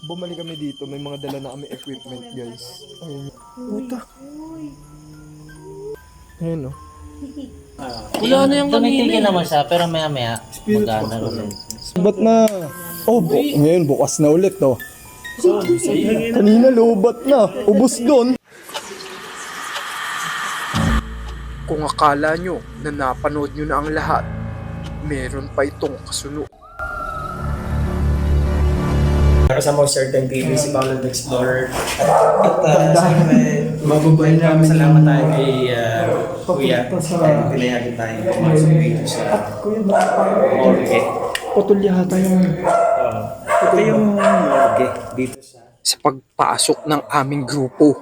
bumalik kami dito, may mga dala na kami equipment, guys. Ayun. Puta. Ayun, no. Wala na yung tumitigil naman siya, pero maya-maya, magana ulit. Ba't na? Oh, ngayon bukas na ulit, no. Kanina lobat na. Ubus doon. Kung akala nyo na napanood nyo na ang lahat, meron pa itong kasunod. Kasama ko certain TV, si Paolo the Explorer. At siyempre, mabubuhay namin salamat tayo kay Kuya. Pinayagan tayo pumasok dito sa morgue. Patulya tayo. Ito yung morgue dito Sa pagpasok ng aming grupo,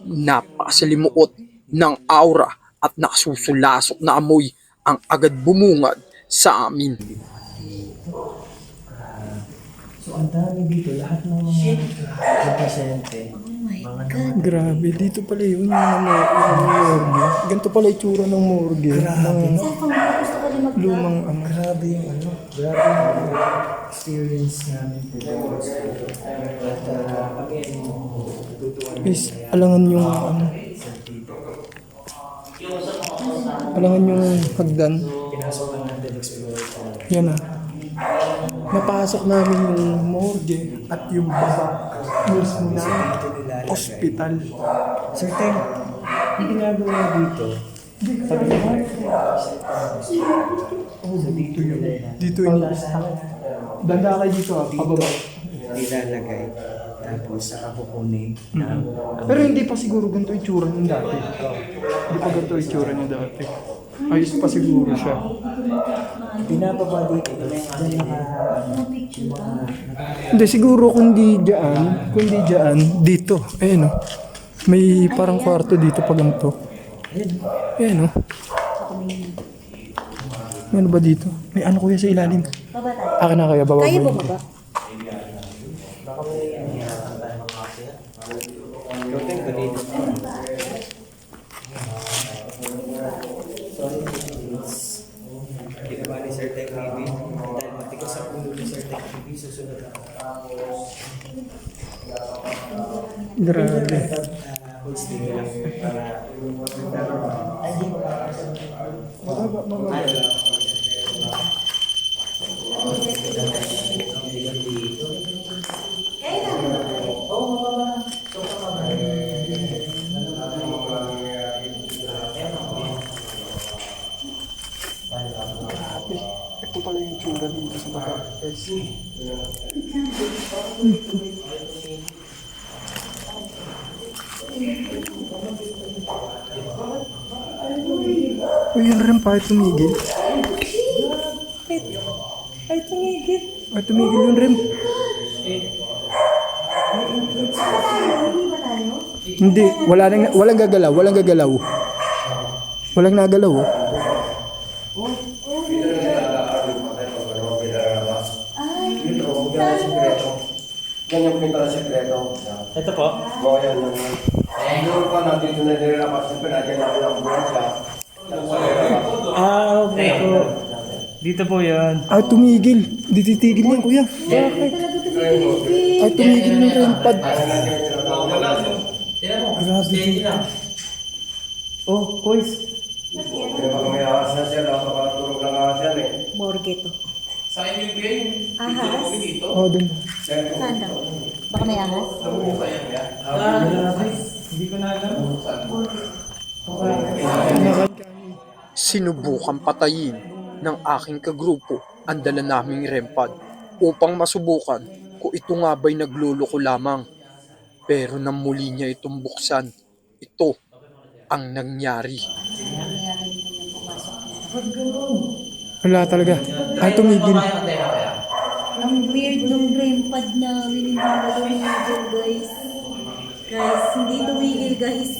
napakasalimuot ng aura at nakasusulasok na amoy ang agad bumungad sa amin. So ang dami dito, lahat ng mga pasyente. Grabe, dito pala yun yung morgue. Ganito pala itsura ng morgue. Ng lumang ano. Grabe yung grabe yung experience namin dito. At Is, alangan yung ano. Alangan yung hagdan. pinasok lang natin Explorer. Yan na. Napasok namin yung morgue at yung baba mismo na hospital. Certain, yung ginagawa dito, sabi niya, Dito yun. Dito yun. Danda kayo dito pababa. nilalagay, tapos saka kukunin. Pero hindi pa siguro ganito itsura niya dati. Hindi pa ganito itsura niya dati. Ayos pa siguro siya. Pinapaba dito, dyan Hindi, siguro kundi dyan, dito. Ayan o. May parang kwarto dito pa ganito. Ayan o. May ano ba dito? May ano kuya sa ilalim? Baba tayo. Akin na kaya, baba Kaya mo. bumaba? ginawa ni Sir Tech TV, dahil matigas ang ulo ni Sir Tech TV, susunod na. Grabe. Hosting lang para Ito pala yung tsura dito sa baba. Uy, yun rin pa, tumigil. Ay, tumigil. Ay, tumigil yun rin. Hindi, walang gagalaw, walang gagalaw. Walang nagalaw. Oh. Ganyan po yung sekreto. ito po. Oo, yan. Siguro pa natin ito na nilalapas na pinagyan natin ang buwan siya. Okay po. Dito po yan. Ay, tumigil. Di titigil yan, kuya. Ay, tumigil yung rempad. Grabe. Oh, boys. Kaya pag may ahas na siya, dapat makatulog ng ahas yan eh. Morgue to. Ahas? Oh, dun. Saan daw? Baka may ahas? Hindi ko na alam. Sinubukan patayin ng aking kagrupo ang dala naming rempad upang masubukan kung ito nga ba'y nagluloko lamang. Pero nang muli niya itong buksan, ito ang nangyari. Wala talaga. Ay, tumigil. Ang weird ng brainpad namin. Hindi na tumigil, guys. Guys, hindi tumigil, guys.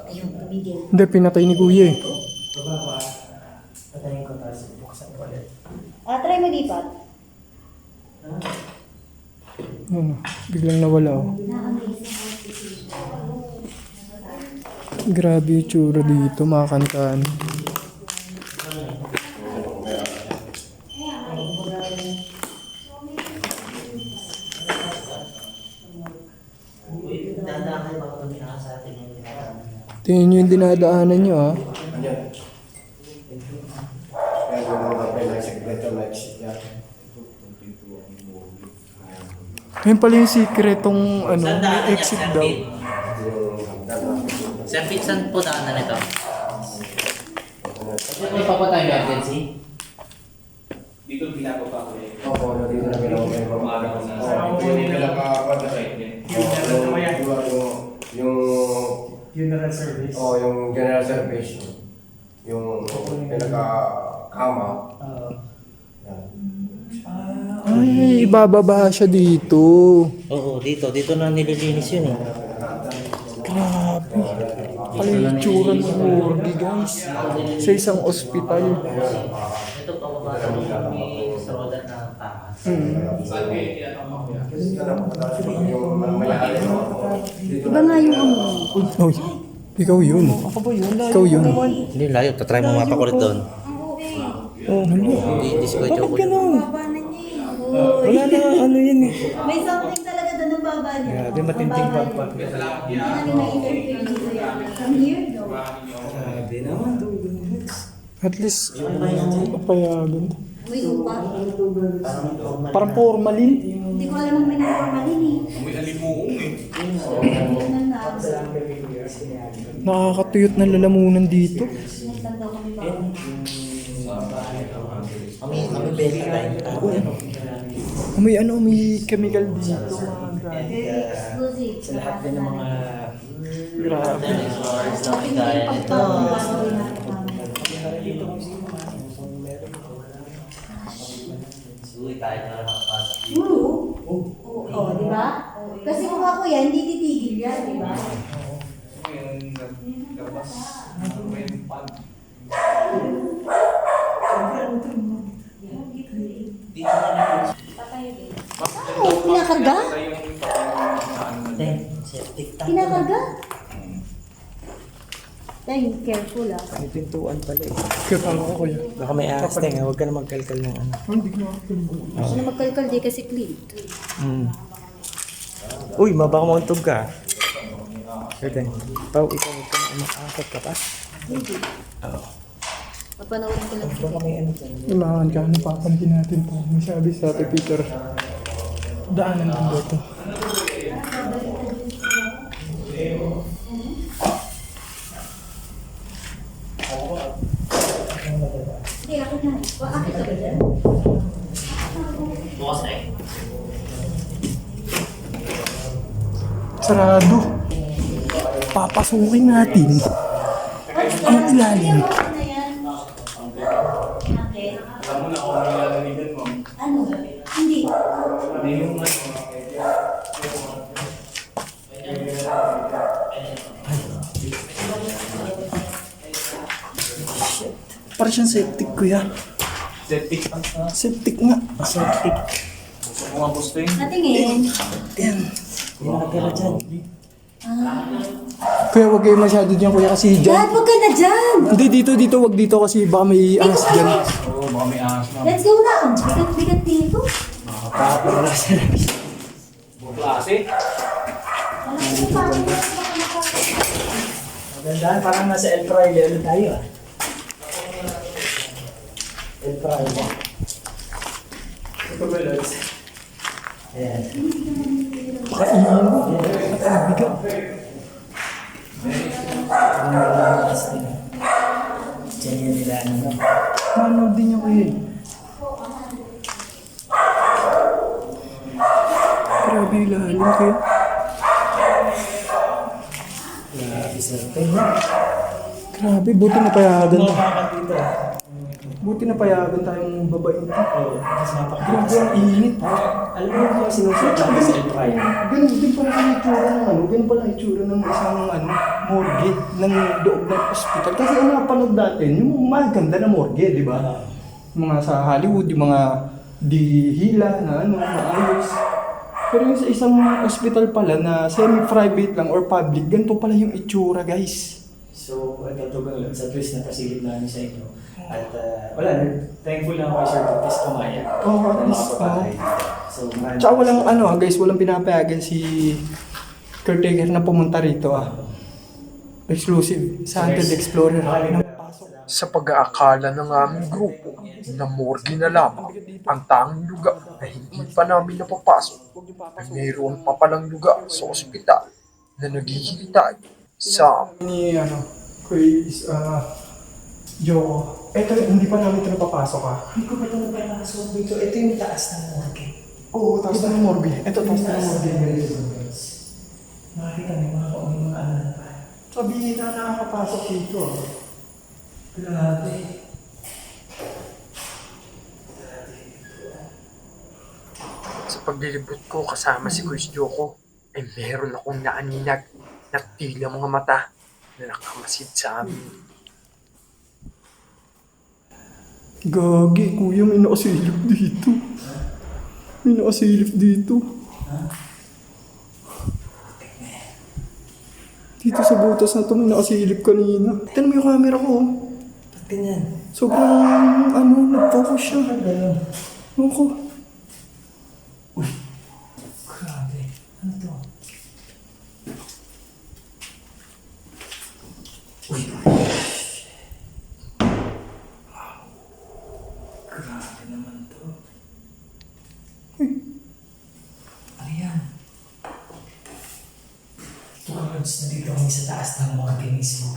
Ayun, tumigil. Hindi, pinatay ni kuya eh. Patayin ko tapos buksan ko ulit. Try mo lipat. Ano, biglang nawala oh. Grabe yung tsura dito, mga kantaan. Tingnan nyo yung dinadaanan nyo, ha? Ayan. Kaya yung mga pinag-secreto na exit niya. Ayun pala yung secretong ano, Saan daanan may niya, exit Sir daw. Pete? Sir Pete, saan po daanan ito? May papatay emergency? Dito ginagawa ko eh. Opo, dito na pinakawa yung pamamaga ko na. Funeral service. Yung general service. Yung pinaka-kama. Ay, ibababa siya dito. Oo, dito. Dito na nililinis yun eh. Grabe. Pala yung itsura ng morgue, guys. Sa isang ospital. Ito pababa may stroller na takas. Iba nga yung amoy. Uy, ikaw yun. Ako ba yun? Ikaw yun. Hindi, layo. Tatry mo mapakulit doon. Oh, ano? Hindi ko joke yun. Baba na niya eh. Wala na, ano yun eh. May something talaga doon ng baba niya. Grabe, matinding pagpag. Hindi namin na-interview dito yan. From here, no? Grabe naman, at least, papayagan. May lupa. Parang formalin. Hindi ko alam ang may napamalin eh. May alimuong eh. Nakakatuyot na lalamunan dito. Nagtanda kami ba? Kami benta tayo. May ano, may chemical dito. Mga grabe. Exclusive. Sa lahat din ng mga... Grabe. Ito. Suwi tayo na nakapasok. Oo, di ba? Kasi kung ako yan, hindi titigil yan, di ba? Oh, kinakarga? Septic tank. Kinakarga? Dahil careful ah. May pintuan pala eh. Kasama ko kuya. Baka may ahasteng, huwag ka na magkalkal ng ano. Hindi ko nakakalimutan. Gusto na magkalkal di kasi clean. Uy, mabaka ka. Certain. Pao, ikaw huwag ka na umakakot ka pa. Hindi. Papanoorin ko lang Baka may ano dyan. Kailangan ka, ano papansin natin to. May sabi sa Ate Peter. Daanan din dito. Hindi, ako na. Bakit ka ba dyan? Bukas na eh. Sarado. Papasukin natin. Ang ilalim. Ano? Hindi. Parang siyang septic kuya. Septic. Septic nga. Septic. Natingin. Yan. Yung nakatira dyan. Kuya, huwag kayo masyado dyan kuya kasi dyan. Dad, wag ka na dyan! Hindi, dito, wag dito kasi baka may ahas dyan. Let's go na! Ang bigat-bigat dito. Nakakapala sa labis. Alam ko pa, Magandaan, parang nasa El Fraile ulit tayo ah. El Fraile. Ito ba Lods? Ayan. Kainin mo. Ang bigat. Diyan yun nila ano. Manood din niya kuya. Grabe yung lalim kuya. Grabe, buti napayagan. dito. Buti napayagan tayong babae. Oo, tapos napakaganda. Grabe ang init. Alam mo yung sinusunod natin sa El Fraile? Ganun din pala ang itsura ng ano, ganun pala ang itsura ng isang ano, morgue ng loob ng hospital. Kasi ang napanood natin, yung maganda na morgue, di ba? Mga sa Hollywood, yung mga dihila na ano, maayos. Pero yung sa isang hospital pala na semi-private lang or public, ganito pala yung itsura, guys. So, ito tugang sa twist na pasilip namin sa inyo. At wala, thankful lang ako kay Sir Curtis Kamaya. Oo, at na least, makapatay. So, maraming Tsaka walang ano guys, walang pinapayagan si caretaker na pumunta rito Exclusive sa Haunted Explorer. Sa pag-aakala ng aming grupo na morgue na lamang ang tanging lugar na hindi pa namin napapasok, ay mayroon pa palang lugar sa ospital na naghihintay sa Ni Kuya Joko. Eto, hindi pa namin ito napapasok Hindi ko pa ito napapasok dito. Ito yung taas ng morgue. Oo, taas na ng morgue. Ito, taas na ng morgue. Makikita niyo mga ano pa. Sabi na nakakapasok dito. Grabe. Sa paglilibot ko kasama si Chris Joko, ay meron akong naaninag na tila mga mata na nakamasid sa amin. Gagi, kuya, may nakasilip dito. May nakasilip dito. Dito sa butas na to, may nakasilip kanina. Tignan mo yung camera ko. Ba't ganyan? Sobrang, nag-focus siya. Ano ko? Grabe. Ano to? Grabe naman to. Ano yan? Tukards na dito kami sa taas ng morgue mismo.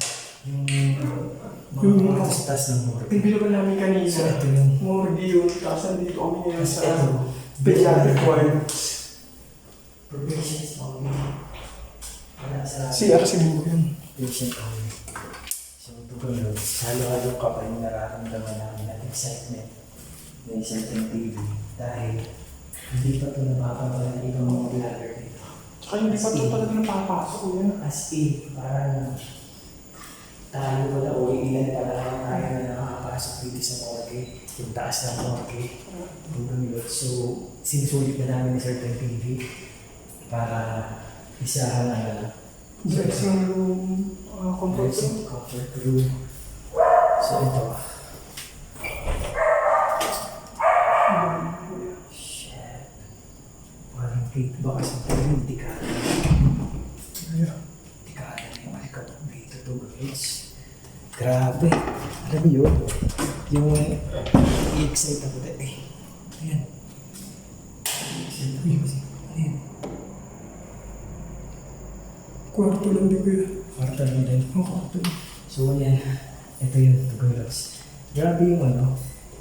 Yung mga sa taas ng morgue. Binibilang namin kanina. So, ito yung Morgue yun. Tapos nandito kami ngayon sa ito. pediatric ward. Provisions only. Wala sa CR siguro yun. patient only. So, tugalog. Halo-halo ka pa yung nararamdaman namin at excitement ng certain TV dahil hindi pa ito napapagawa ng ibang mga vlogger dito. Tsaka hindi pa ito talaga napapasok ko yun. As in, parang tayo wala o ilan pa lang tayo na nakakapasok dito sa morgue, yung taas ng morgue. So, sinusulit na namin ng certain TV para isahan na Dressing room, comfort room. dressing comfort room. So, ito. Shit. Parang dito ba kasi yung dekada. Dekada na yung malikot dito to guys. Grabe. Alam mo yun? Yung i-excite ako dito. Ayan. Ayan. Kwarto lang din ko yun. Kwarto lang din. Kwarto. So, ayan. Ito yung Tugulos. Grabe yung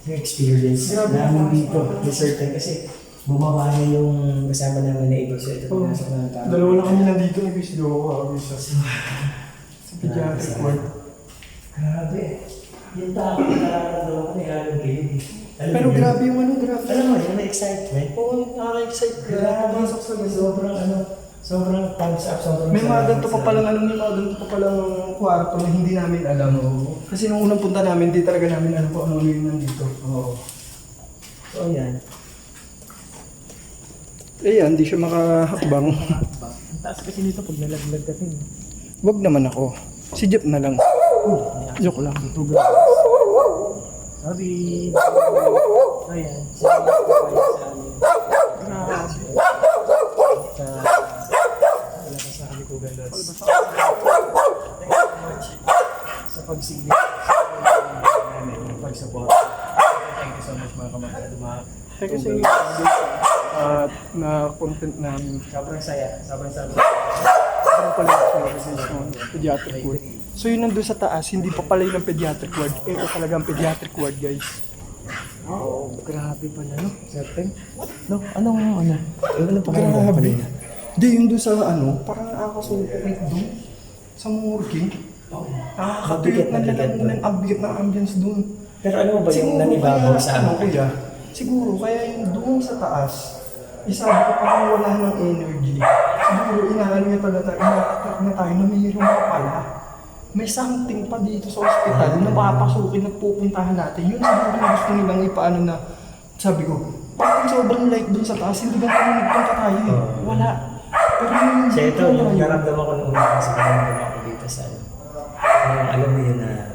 yung experience namin dito. Certain kasi bumaba na yung kasama namin na iba. So, ito pinasok na ng tao. Dalawa na kami nandito. Ibig Joko, sa pediatric ward. Grabe. Yung tao na nararamdaman ko may halong kilig. Pero grabe yung grabe. Alam mo, yung excitement. Oo, nakaka-excite. Grabe. Pumasok sa gaso. Sobrang thumbs up. Sobrang May mga ganito pa salamat palang may mga ganito pa palang kwarto na hindi namin alam. Kasi nung unang punta namin, di talaga namin alam kung ano yung nandito. Oo. So, ayan. Ayan, di siya makahakbang. Ang taas kasi nito pag nalaglag kasi. Wag naman ako. Si Jeff na lang. Joke lang. Sabi. Ayan. Sa Halikugan Lods. Sa pag-sigil. Pag-support. Thank you so much mga kamag-anak. Thank you sa inyo. Na content namin. Sobrang saya. Sobrang saya. Parang pala services ng pediatric ward. So yun nandun sa taas, hindi pa pala yun ang pediatric ward. Ito talaga ang pediatric ward, guys. Oh, grabe pala, no? Certain? No, anong pakiramdam Grabe. pala yun? Hindi, yung doon sa parang nakakasulit doon. Sa morgue. Nakakatuyot na Mabigat, lang ang bigat ng ambience doon. Pero ano ba yung nanibabaw sa amin? Kuya, siguro, kaya yung doon sa taas, isabi ko parang wala ng energy. Siguro, inaano niya talaga, ina-attack na tayo na mayroon pa pala. May something pa dito sa ospital na papasukin at pupuntahan natin. Yun siguro na gusto nilang ipaano na, sabi ko, parang sobrang light doon sa taas, hindi ba kami nagpunta tayo eh. Wala. Pero yung So ito, dito yung tayo, naramdaman ko nung una kasi naramdaman ako dito sa alam mo yun na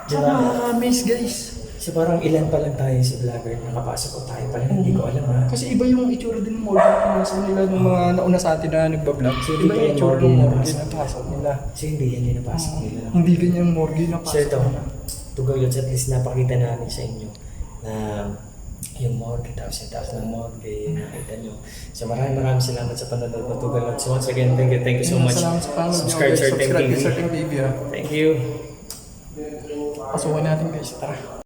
Tsaka nakaka-amaze guys. So parang ilan pa lang tayo sa vlogger, nakapasok o tayo pa lang, hindi ko alam ha. Kasi iba yung itsura din ng morgue na pinasok nila ng mga nauna sa atin na nagbablog. So, Iba yung itsura ng morgue napasok. na pasok nila. So hindi yan yung napasok nila. Hindi ganyan morgue na So pasok ito, nila. Tugayots, at least napakita namin sa inyo na yung morgue, tapos yung taas ng morgue, nakita nyo. So maraming salamat sa panonood ng Tugayots. So once again, thank you so much. Salamat sa panonood nyo, Subscribe guys. Certain Subscribe TV. to Certain TV. Thank you. Pasukin natin guys, tara.